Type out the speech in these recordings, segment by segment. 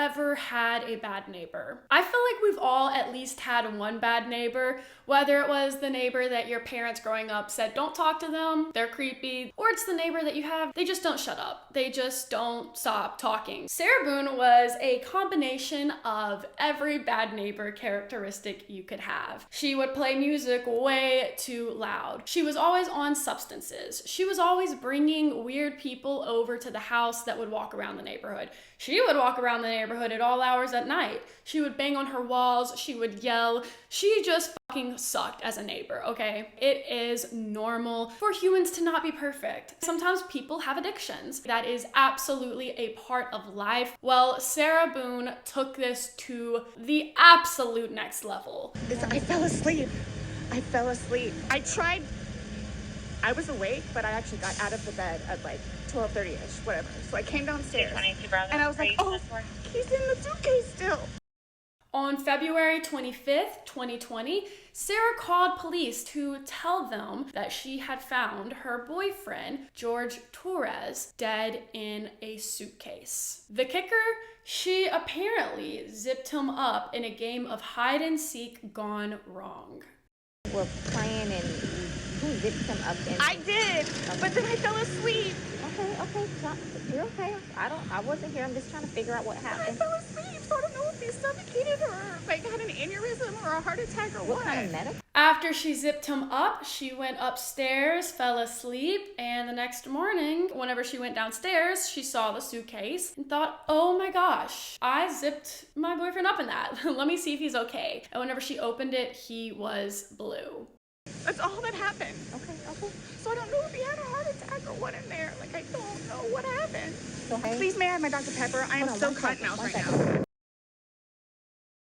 ever had a bad neighbor? I feel like we've all at least had one bad neighbor, whether it was the neighbor that your parents growing up said don't talk to them, they're creepy, or it's the neighbor that you have, they just don't shut up. They just don't stop talking. Sarah Boone was a combination of every bad neighbor characteristic you could have. She would play music way too loud. She was always on substances. She was always bringing weird people over to the house that would walk around the neighborhood. She would walk around the neighborhood at all hours at night. She would bang on her walls. She would yell. She just fucking sucked as a neighbor, okay? It is normal for humans to not be perfect. Sometimes people have addictions. That is absolutely a part of life. Well, Sarah Boone took this to the absolute next level. I fell asleep. I was awake, but I actually got out of the bed at like 12:30ish, whatever. So I came downstairs and I was like, oh, he's in the suitcase still. On February 25th, 2020, Sarah called police to tell them that she had found her boyfriend, Jorge Torres, dead in a suitcase. The kicker? She apparently zipped him up in a game of hide and seek gone wrong. We're playing and who zipped him up in? I did, but then I fell asleep. Okay, you're okay. I wasn't here. I'm just trying to figure out what happened. I fell asleep, so I don't know if he suffocated or like had an aneurysm or a heart attack or what. What kind of medical? After she zipped him up, she went upstairs, fell asleep, and the next morning, whenever she went downstairs, she saw the suitcase and thought, oh my gosh, I zipped my boyfriend up in that. Let me see if he's okay. And whenever she opened it, he was blue. That's all that happened. Okay. So I don't know if he had a heart attack or what in there. Like, I don't know what happened. So, hey, please, may I have my Dr. Pepper? I am so cotton mouth right now.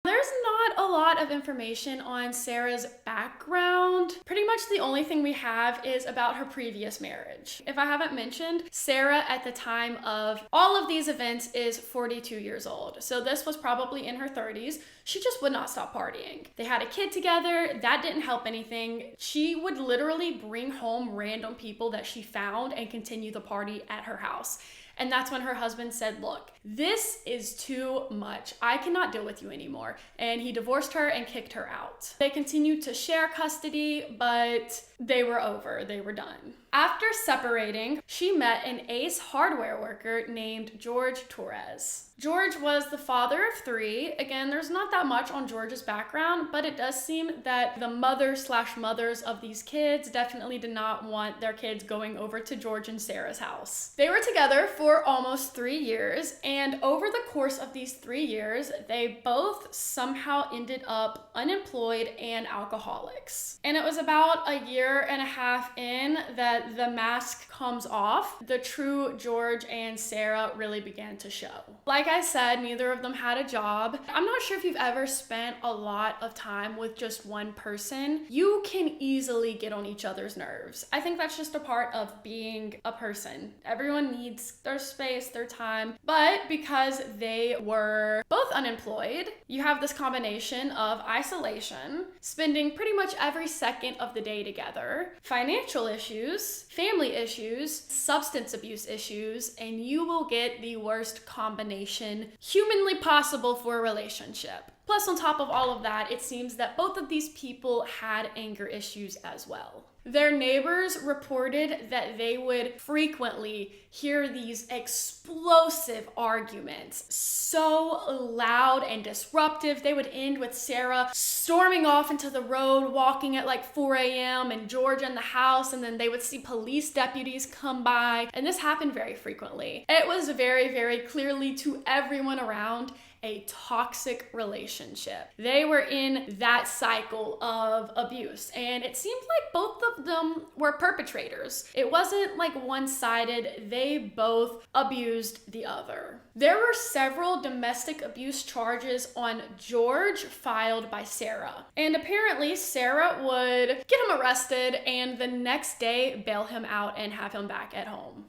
There's not a lot of information on Sarah's background. Pretty much the only thing we have is about her previous marriage. If I haven't mentioned, Sarah at the time of all of these events is 42 years old. So this was probably in her 30s. She just would not stop partying. They had a kid together. That didn't help anything. She would literally bring home random people that she found and continue the party at her house. And that's when her husband said, look, this is too much. I cannot deal with you anymore. And he divorced her and kicked her out. They continued to share custody, but they were over. They were done. After separating, she met an Ace hardware worker named Jorge Torres. George was the father of 3. Again, there's not that much on George's background, but it does seem that the mother/mothers of these kids definitely did not want their kids going over to George and Sarah's house. They were together for almost 3 years, and over the course of these 3 years, they both somehow ended up unemployed and alcoholics. And it was about a year and a half in that the mask comes off. The true George and Sarah really began to show. Like I said, neither of them had a job. I'm not sure if you've ever spent a lot of time with just one person. You can easily get on each other's nerves. I think that's just a part of being a person. Everyone needs their space, their time. But because they were both unemployed, you have this combination of isolation, spending pretty much every second of the day together, financial issues, family issues, substance abuse issues, and you will get the worst combination humanly possible for a relationship. Plus, on top of all of that, it seems that both of these people had anger issues as well. Their neighbors reported that they would frequently hear these explosive arguments, so loud and disruptive. They would end with Sarah storming off into the road, walking at like 4 a.m. and George in the house, and then they would see police deputies come by. And this happened very frequently. It was very, very clearly to everyone around a toxic relationship. They were in that cycle of abuse, and it seemed like both of them were perpetrators. It wasn't like one-sided. They both abused the other. There were several domestic abuse charges on George filed by Sarah, and apparently Sarah would get him arrested and the next day bail him out and have him back at home.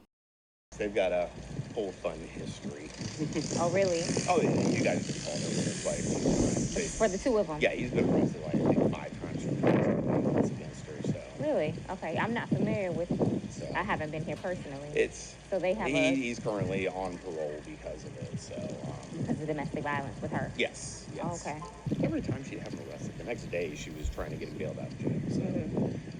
They've got a whole fun history. Oh, really? Oh, yeah, you guys have called over his wife. For the two of them? Yeah, he's been arrested like, I think 5 times for crimes against her, so. Really? Okay, I'm not familiar with, I haven't been here personally. It's, so they have he's currently on parole because of it, so. Because of domestic violence with her? Yes. Oh, okay. Every time she'd have him arrested, the next day she was trying to get him bailed out of jail. So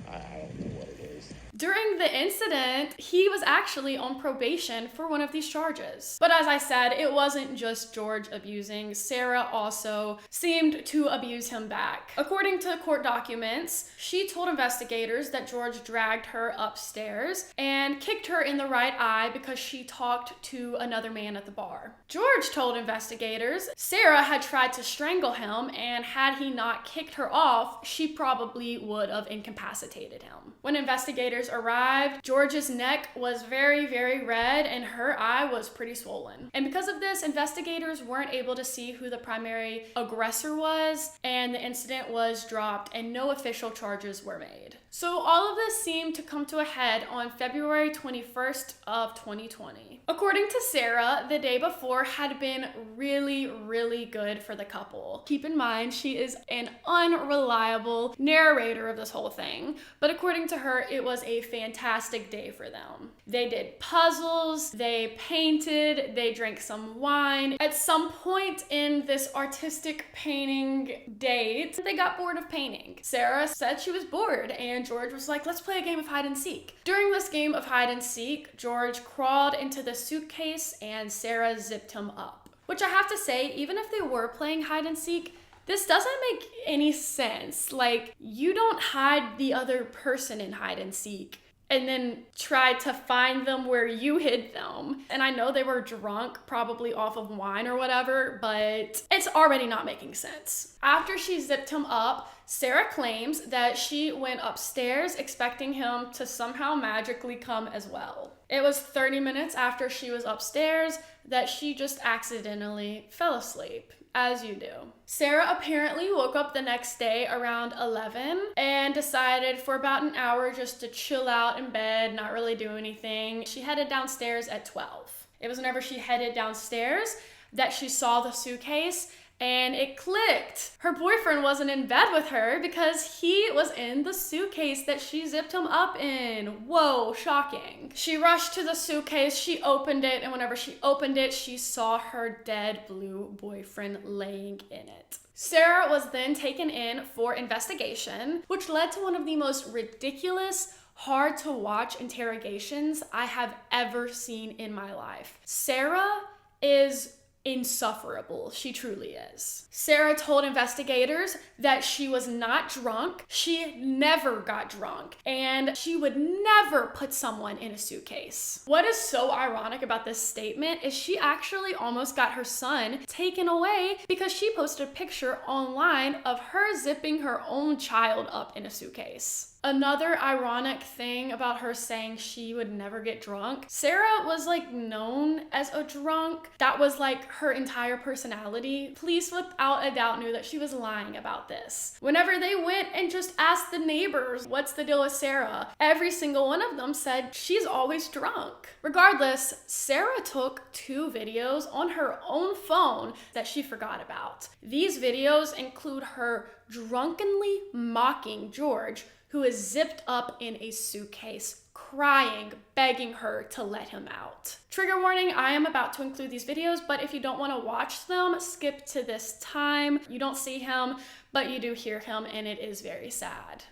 I don't know what it is. During the incident, he was actually on probation for one of these charges. But as I said, it wasn't just George abusing. Sarah also seemed to abuse him back. According to court documents, she told investigators that George dragged her upstairs and kicked her in the right eye because she talked to another man at the bar. George told investigators Sarah had tried to strangle him, and had he not kicked her off, she probably would have incapacitated him. When investigators arrived, George's neck was very, very red and her eye was pretty swollen. And because of this, investigators weren't able to see who the primary aggressor was, and the incident was dropped and no official charges were made. So all of this seemed to come to a head on February 21st of 2020. According to Sarah, the day before had been really, really good for the couple. Keep in mind, she is an unreliable narrator of this whole thing, but according to her, it was a fantastic day for them. They did puzzles, they painted, they drank some wine. At some point in this artistic painting date, they got bored of painting. Sarah said she was bored, and George was like, let's play a game of hide and seek. During this game of hide and seek, George crawled into the suitcase and Sarah zipped him up. Which I have to say, even if they were playing hide and seek, this doesn't make any sense. Like, you don't hide the other person in hide and seek and then try to find them where you hid them. And I know they were drunk, probably off of wine or whatever, but it's already not making sense. After she zipped him up, Sarah claims that she went upstairs expecting him to somehow magically come as well. It was 30 minutes after she was upstairs that she just accidentally fell asleep, as you do. Sarah apparently woke up the next day around 11 and decided for about an hour just to chill out in bed, not really do anything. She headed downstairs at 12. It was whenever she headed downstairs that she saw the suitcase and it clicked. Her boyfriend wasn't in bed with her because he was in the suitcase that she zipped him up in. Whoa, shocking. She rushed to the suitcase, she opened it, and whenever she opened it, she saw her dead blue boyfriend laying in it. Sarah was then taken in for investigation, which led to one of the most ridiculous, hard to watch interrogations I have ever seen in my life. Sarah is insufferable. She truly is. Sarah told investigators that she was not drunk, she never got drunk, and she would never put someone in a suitcase. What is so ironic about this statement is she actually almost got her son taken away because she posted a picture online of her zipping her own child up in a suitcase. Another ironic thing about her saying she would never get drunk, Sarah was like known as a drunk. That was like her entire personality. Police without a doubt knew that she was lying about this. Whenever they went and just asked the neighbors, what's the deal with Sarah? Every single one of them said she's always drunk. Regardless, Sarah took 2 videos on her own phone that she forgot about. These videos include her drunkenly mocking George, who is zipped up in a suitcase, crying, begging her to let him out. Trigger warning, I am about to include these videos, but if you don't want to watch them, skip to this time. You don't see him, but you do hear him, and it is very sad.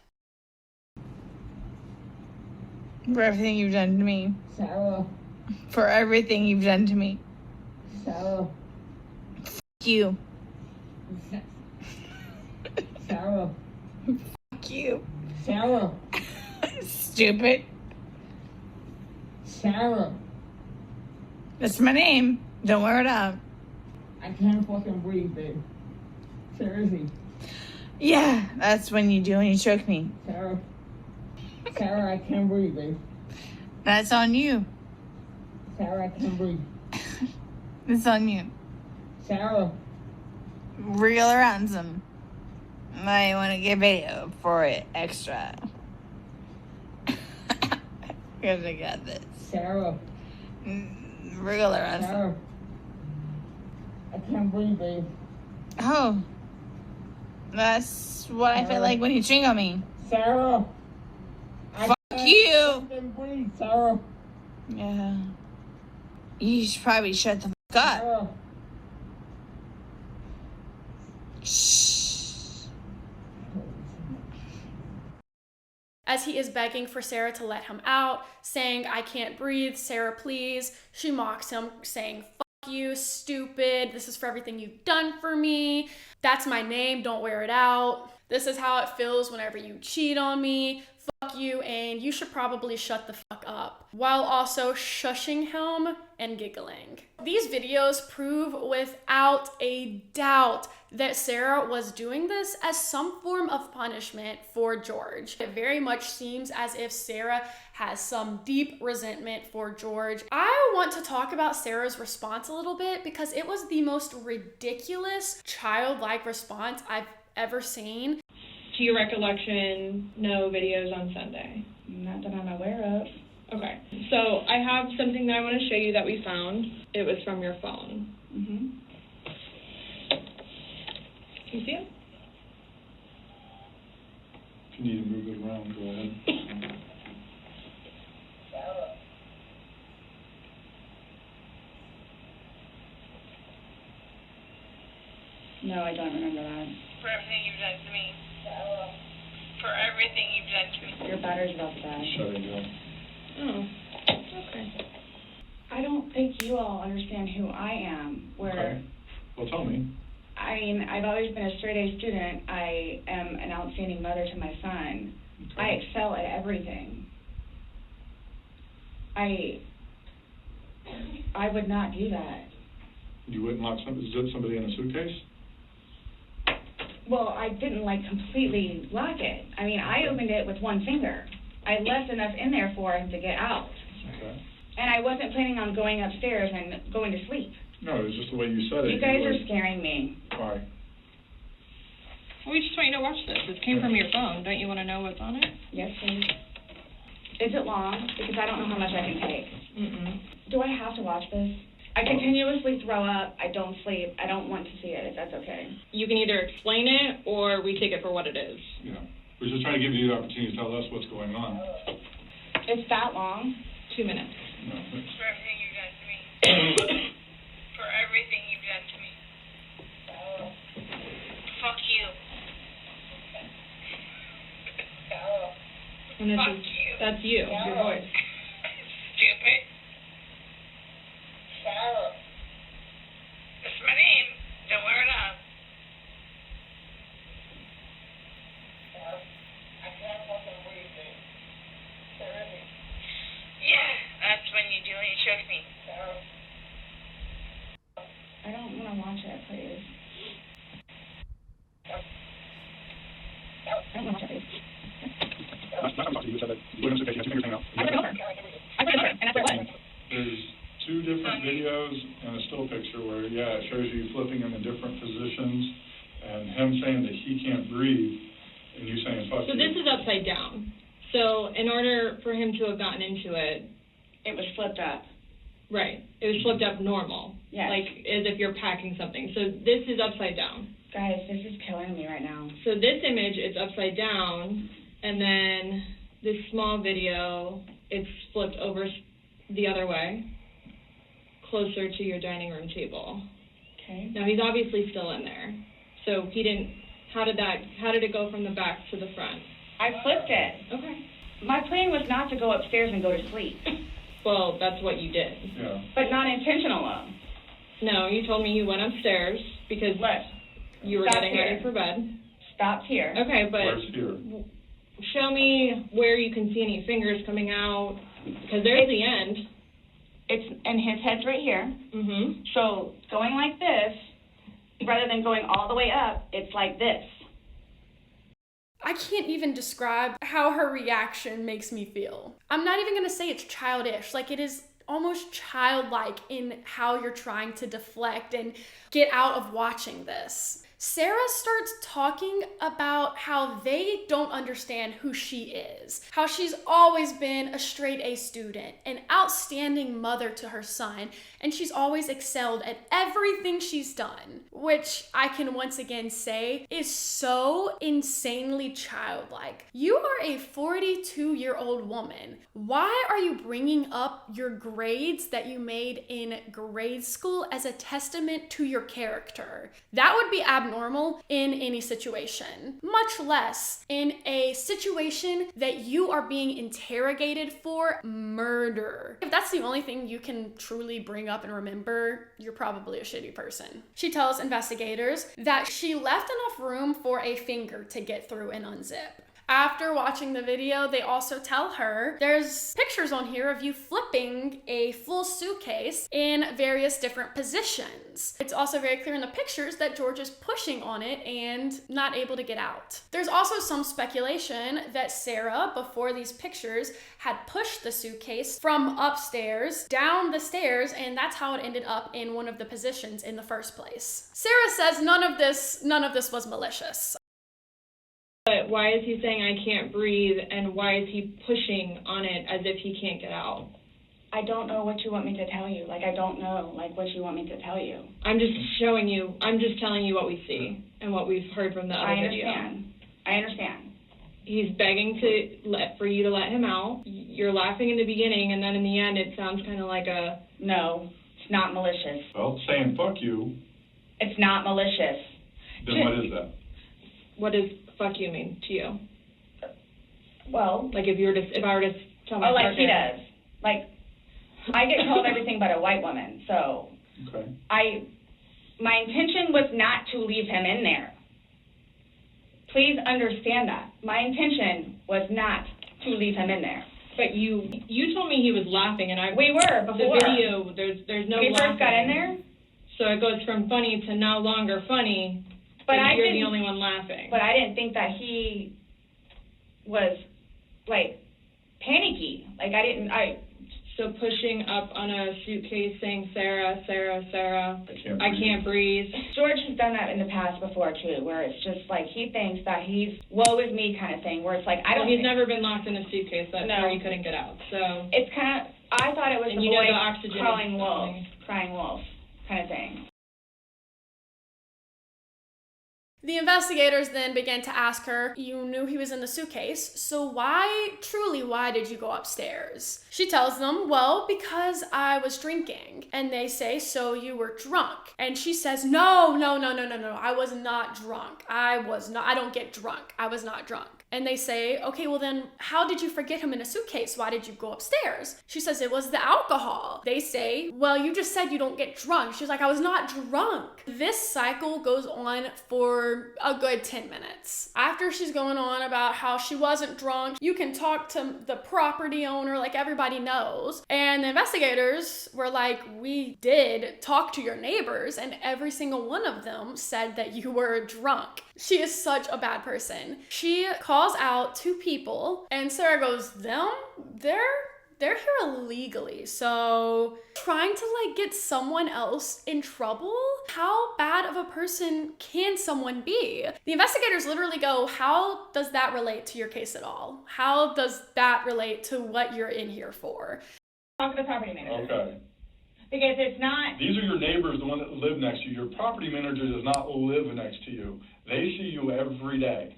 For everything you've done to me. Sarah. For everything you've done to me. Sarah. F*** you. Sarah. F*** you. Sarah. Stupid. Sarah. That's my name. Don't wear it out. I can't fucking breathe, babe. Seriously. Yeah, that's when you do when you choke me. Sarah. Sarah, I can't breathe, babe. That's on you. Sarah, I can't breathe. It's on you. Sarah. Real ransom. I want to get video for it extra. Because I got this. Sarah. Real ransom. Sarah. I can't breathe, babe. Oh. That's what I feel like when you ching on me. Sarah. Fuck you. Fucking breathe, Sarah. Yeah. You should probably shut the fuck up. Sarah. As he is begging for Sarah to let him out, saying, "I can't breathe, Sarah, please," she mocks him, saying, "Fuck you, stupid. This is for everything you've done for me. That's my name, don't wear it out. This is how it feels whenever you cheat on me. Fuck you, and you should probably shut the fuck up," while also shushing him and giggling. These videos prove without a doubt that Sarah was doing this as some form of punishment for George. It very much seems as if Sarah has some deep resentment for George. I want to talk about Sarah's response a little bit because it was the most ridiculous, childlike response I've ever seen. To your recollection, no videos on Sunday? Not that I'm aware of. Okay. So I have something that I want to show you that we found. It was from your phone. Mm-hmm. Can you see it? If you need to move it around, go ahead. No, I don't remember that. For everything you've done to me. For everything you've done to me. Your battery's about to die. Shut it down. Oh, okay. I don't think you all understand who I am. Okay. Well, tell me. I mean, I've always been a straight A student. I am an outstanding mother to my son. Okay. I excel at everything. I would not do that. You wouldn't zip somebody in a suitcase? Well, I didn't completely lock it. I mean, I opened it with one finger. I left enough in there for him to get out. Okay. And I wasn't planning on going upstairs and going to sleep. No, it was just the way you said it. You guys are scaring me. Why? Well, we just want you to watch this. This came from your phone. Don't you want to know what's on it? Yes, please. Is it long? Because I don't know how much I can take. Mm-mm. Do I have to watch this? I continuously throw up. I don't sleep. I don't want to see it, if that's okay. You can either explain it or we take it for what it is. Yeah. We're just trying to give you the opportunity to tell us what's going on. It's that long? 2 minutes. No. For everything you've done to me. For everything you've done to me. Fuck you. And this Fuck is, you. that's you, your voice. Stupid. That's my name. Don't wear it out. Yeah, that's when you do it. You choke me. I don't want to watch it, please. I don't want to watch it, please. I'm talking to you. You said that you put in a suitcase, you have 2 fingers hanging out. I put it over. I put it over, and that's where it was. There's 2 different videos and a still picture where, yeah, it shows you flipping him in different positions and him saying that he can't breathe and you saying fuck So you. this is upside down. So in order for him to have gotten into it, It was flipped up. right, it was flipped up normal. Yes. Like as if you're packing something. So this is upside down. Guys, this is killing me right now. So this image is upside down, and then this small video, it's flipped over the other way, closer to your dining room table. Okay. Now he's obviously still in there. So he didn't, how did it go from the back to the front? I flipped it. Okay. My plan was not to go upstairs and go to sleep, Well, that's what you did. Yeah. but not intentional. No, you told me you went upstairs because you were Stop getting here. ready for bed. Stopped here. Okay, but Where's here? show me where you can see any fingers coming out, because there's the end. And his head's right here. Mm-hmm. So going like this, rather than going all the way up, it's like this. I can't even describe how her reaction makes me feel. I'm not even gonna say it's childish. It is almost childlike in how you're trying to deflect and get out of watching this. Sarah starts talking about how they don't understand who she is, how she's always been a straight A student, an outstanding mother to her son, and she's always excelled at everything she's done, which I can once again say is so insanely childlike. You are a 42-year-old woman. Why are you bringing up your grades that you made in grade school as a testament to your character? That would be abnormal. normal in any situation, much less in a situation that you are being interrogated for murder. If that's the only thing you can truly bring up and remember, you're probably a shitty person. She tells investigators that she left enough room for a finger to get through and unzip. After watching the video, they also tell her there's pictures on here of you flipping a full suitcase in various different positions. It's also very clear in the pictures that George is pushing on it and not able to get out. There's also some speculation that Sarah, before these pictures, had pushed the suitcase from upstairs down the stairs, and that's how it ended up in one of the positions in the first place. Sarah says none of this was malicious. But why is he saying I can't breathe, and why is he pushing on it as if he can't get out? I don't know what you want me to tell you. Like, I don't know, like, what you want me to tell you. I'm just telling you what we see and what we've heard from the other video. I understand. He's begging for you to let him out. You're laughing in the beginning, and then in the end, it sounds kind of like a... No, it's not malicious. Well, saying fuck you. It's not malicious. Then what is that? What does fuck you mean to you? Well... Like if I were to tell my like he does. Like, I get called everything but a white woman, so... Okay. My intention was not to leave him in there. Please understand that. My intention was not to leave him in there. But you told me he was laughing, and we were before. The video, there's no laughing. We first got in there? So it goes from funny to no longer funny, but you're the only one laughing. But I didn't think that he was, like, panicky. Like, So pushing up on a suitcase saying, Sarah, Sarah, Sarah, I can't breathe. George has done that in the past before, too, where it's just like he thinks that he's woe is me kind of thing, where it's like, he's never been locked in a suitcase. That's where he couldn't get out. So it's kind of, I thought it was the boy crying wolf kind of thing. The investigators then began to ask her, you knew he was in the suitcase, so why did you go upstairs? She tells them, well, because I was drinking. And they say, so you were drunk. And she says, no, I was not drunk. I don't get drunk. I was not drunk. And they say, okay, well then, how did you forget him in a suitcase? Why did you go upstairs? She says, it was the alcohol. They say, well, you just said you don't get drunk. She's like, I was not drunk. This cycle goes on for a good 10 minutes. After she's going on about how she wasn't drunk, you can talk to the property owner, like everybody knows. And the investigators were like, we did talk to your neighbors, and every single one of them said that you were drunk. She is such a bad person. She calls out two people, and Sarah goes, they're here illegally, so trying to like get someone else in trouble? How bad of a person can someone be? The investigators literally go, how does that relate to your case at all? How does that relate to what you're in here for? Talk to the property manager. Okay. Because it's not... These are your neighbors, the one that live next to you. Your property manager does not live next to you. They see you every day.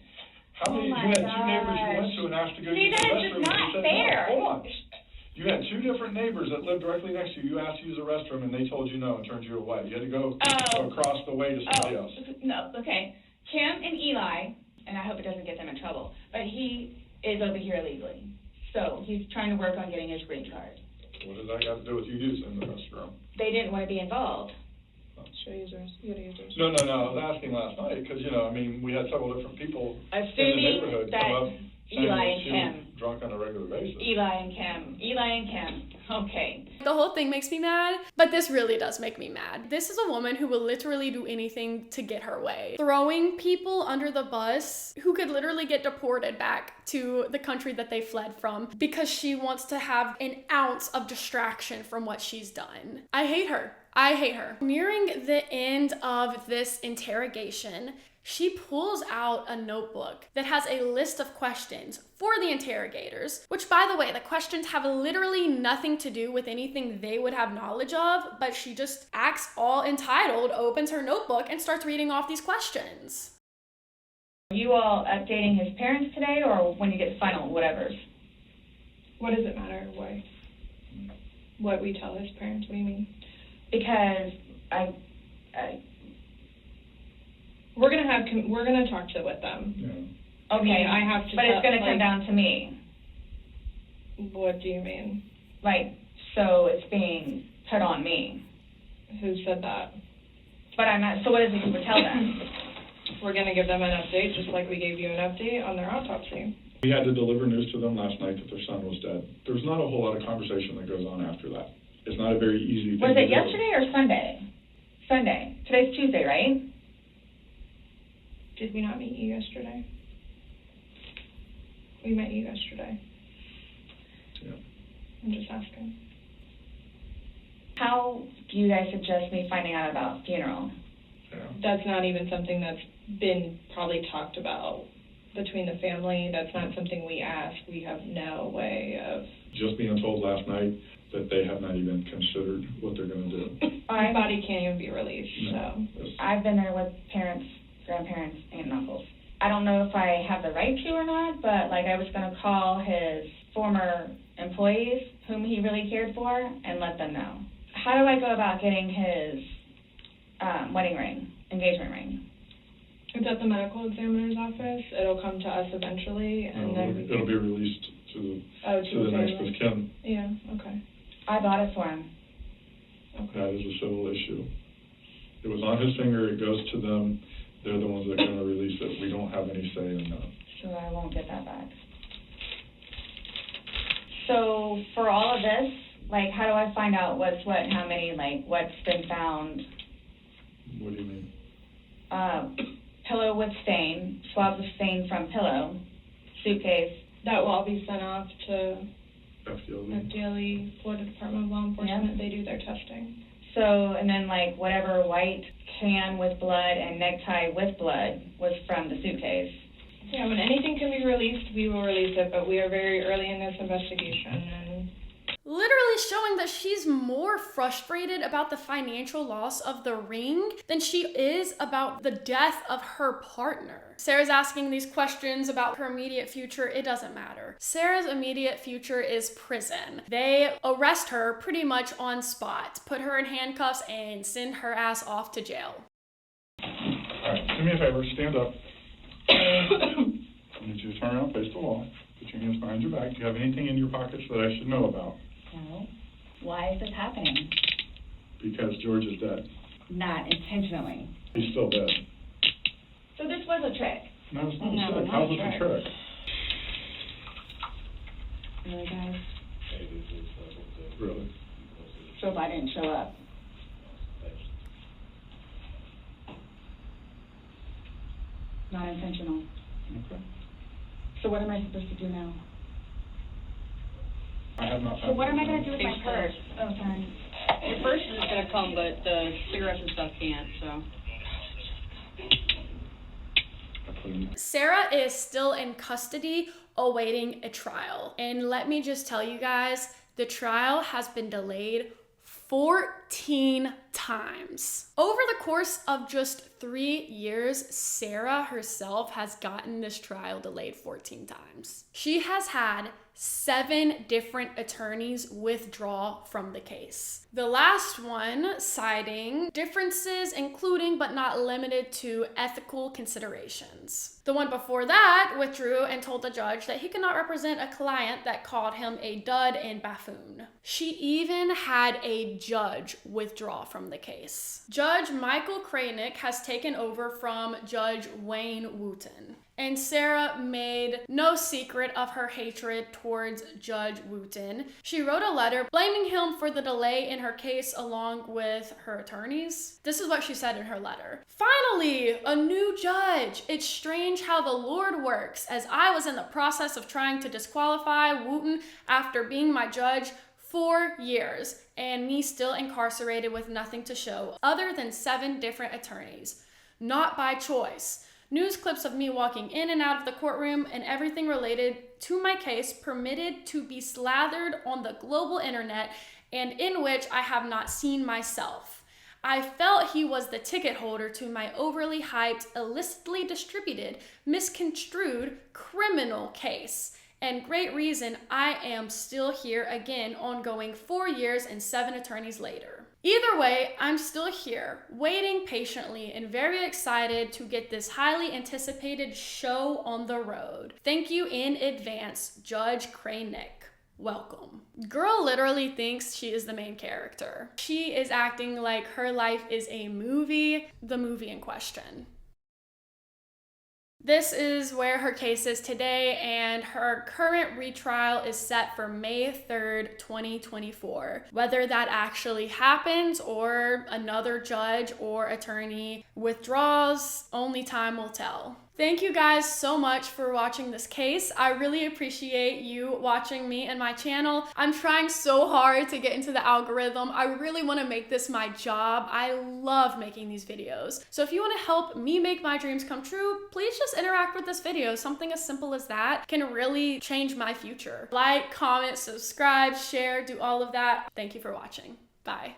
How many? You had two neighbors you went to and asked to go use the restroom. See, that is just not fair. No, hold on. You had two different neighbors that lived directly next to you. You asked to use the restroom, and they told you no and turned you away. You had to go across the way to somebody else. No, okay. Kim and Eli, and I hope it doesn't get them in trouble, but he is over here illegally. So he's trying to work on getting his green card. What does that got to do with you using the restroom? They didn't want to be involved. Should I use yours? You gotta use yours. No. I was asking last night because, we had several different people in the Assuming neighborhood that come up Eli and saying Kim. she was drunk on a regular basis. Eli and Kim. Okay. The whole thing makes me mad, but this really does make me mad. This is a woman who will literally do anything to get her way. Throwing people under the bus who could literally get deported back to the country that they fled from because she wants to have an ounce of distraction from what she's done. I hate her. Nearing the end of this interrogation, she pulls out a notebook that has a list of questions for the interrogators, which, by the way, the questions have literally nothing to do with anything they would have knowledge of, but she just acts all entitled, opens her notebook, and starts reading off these questions. Are you all updating his parents today, or when you get final whatevers? What does it matter? Why? What we tell his parents? What do you mean? Because we're we're gonna talk with them. Yeah. Okay, I have to but it's gonna like, come down to me. What do you mean? Like, so it's being put on me. Who said that? But I'm not, so what is it to tell them? We're gonna give them an update, just like we gave you an update on their autopsy. We had to deliver news to them last night that their son was dead. There's not a whole lot of conversation that goes on after that. It's not a very easy thing Was to it do. yesterday or Sunday? Sunday. Today's Tuesday, right? Did we not meet you yesterday? We met you yesterday. Yeah. I'm just asking. How do you guys suggest me finding out about funeral? Yeah. That's not even something that's been probably talked about between the family. That's not something we ask. We have no way of... Just being told last night that they have not even considered what they're going to do. His body can't even be released, No. so... I've been there with parents, grandparents, aunt and uncles. I don't know if I have the right to or not, but like I was going to call his former employees whom he really cared for and let them know. How do I go about getting his wedding ring, engagement ring? It's at the medical examiner's office. It'll come to us eventually, and then... It'll be released to the next of kin. Yeah, okay. I bought it for him. Okay. That is a civil issue. It was on his finger, it goes to them, they're the ones that are going to release it. We don't have any say in that. So I won't get that back. So for all of this, like, how do I find out what's what, and how many, like, what's been found? What do you mean? Pillow with stain, swabs of stain from pillow, suitcase. That will all be sent off to FDLE. FDLE, Florida Department of Law Enforcement. They do their testing. So, and then, like, whatever white can with blood and necktie with blood was from the suitcase. Yeah, when anything can be released, we will release it, but we are very early in this investigation, and... Literally showing that she's more frustrated about the financial loss of the ring than she is about the death of her partner. Sarah's asking these questions about her immediate future. It doesn't matter. Sarah's immediate future is prison. They arrest her pretty much on spot, put her in handcuffs, and send her ass off to jail. All right, do me a favor, stand up. I need you to turn around, face the wall. Put your hands behind your back. Do you have anything in your pockets that I should know about? No. Why is this happening? Because George is dead. Not intentionally. He's still dead. So this was a trick? No, it's not a trick. not How's a it a trick? Really, guys? Really? So if I didn't show up? Not intentional. Okay. So what am I supposed to do now? I have not. So what am I going to do with my purse? Oh, sorry. Your purse is going to come, but the cigarettes and stuff can't, so. Sarah is still in custody awaiting a trial. And let me just tell you guys, the trial has been delayed 14 times. Over the course of just 3 years, Sarah herself has gotten this trial delayed 14 times. She has had 7 different attorneys withdraw from the case. The last one citing differences including but not limited to ethical considerations. The one before that withdrew and told the judge that he could not represent a client that called him a dud and buffoon. She even had a judge withdraw from the case. Judge Michael Kranick has taken over from Judge Wayne Wooten. And Sarah made no secret of her hatred towards Judge Wooten. She wrote a letter blaming him for the delay in her case along with her attorneys. This is what she said in her letter. Finally, a new judge. It's strange how the Lord works, as I was in the process of trying to disqualify Wooten after being my judge 4 years, and me still incarcerated with nothing to show other than 7 different attorneys. Not by choice. News clips of me walking in and out of the courtroom and everything related to my case permitted to be slathered on the global internet and in which I have not seen myself. I felt he was the ticket holder to my overly hyped, illicitly distributed, misconstrued criminal case. And great reason I am still here again ongoing 4 years and 7 attorneys later. Either way, I'm still here, waiting patiently and very excited to get this highly anticipated show on the road. Thank you in advance, Judge Cranick. Welcome. Girl literally thinks she is the main character. She is acting like her life is a movie, the movie in question. This is where her case is today, and her current retrial is set for May 3rd, 2024. Whether that actually happens or another judge or attorney withdraws, only time will tell. Thank you guys so much for watching this case. I really appreciate you watching me and my channel. I'm trying so hard to get into the algorithm. I really want to make this my job. I love making these videos. So if you want to help me make my dreams come true, please just interact with this video. Something as simple as that can really change my future. Like, comment, subscribe, share, do all of that. Thank you for watching. Bye.